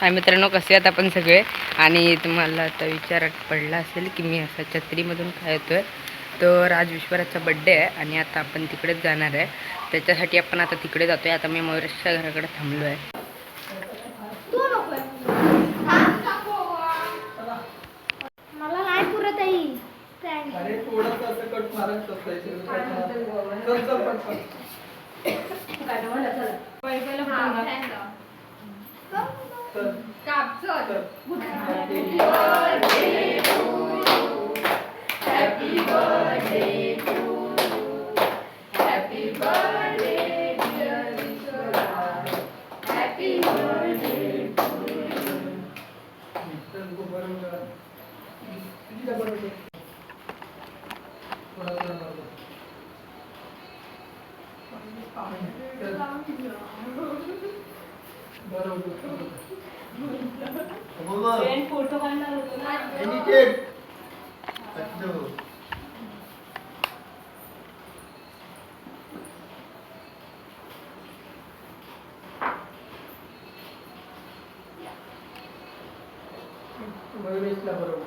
हाय मित्रांनो, कसे आहेत आपण सगळे. आणि तुम्हाला आता विचारात पडला असेल की मी असा छत्रीमधून काय येतोय. तर आज विश्वराजचा बड्डे आहे आणि आता आपण तिकडेच जाणार आहे. त्याच्यासाठी आपण आता तिकडे जातोय. आता मी मयुरेशच्या घराकडे थांबलो आहे. मला नाही पुरत आहे. अरे थोडंसं असं कट मारत असायचं. चल चल पटपट. फोटो काढणार होतो ना. मयुरेशला बरोबर.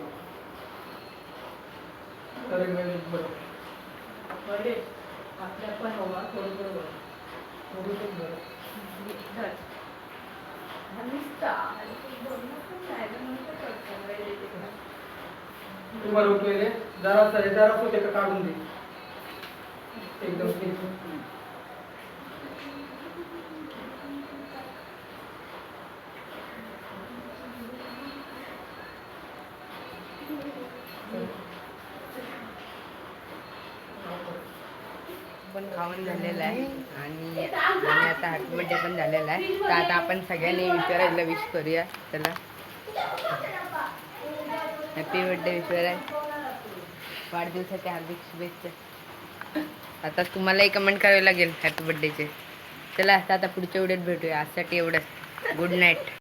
अरे मयुरेश बरोबर. बर्थडे आपल्या पण हवा थोडं बरोबर. तुम्हाला उठलोय रे. जरा होते का काढून दे एकदम. पण खाऊन झालेलं आहे आणि आता हॅपी बर्थडे पण झालेला आहे. तर आता आपण सगळ्यांनी विश्वराजला विश करूया. चला, हॅपी बर्थडे विश्वराज. वाढदिवसाच्या हार्दिक शुभेच्छा. आता तुम्हालाही कमेंट करावी लागेल हॅपी बर्थडेचे. चला आता पुढच्या व्हिडिओत भेटूया. आजसाठी एवढंच. Good night.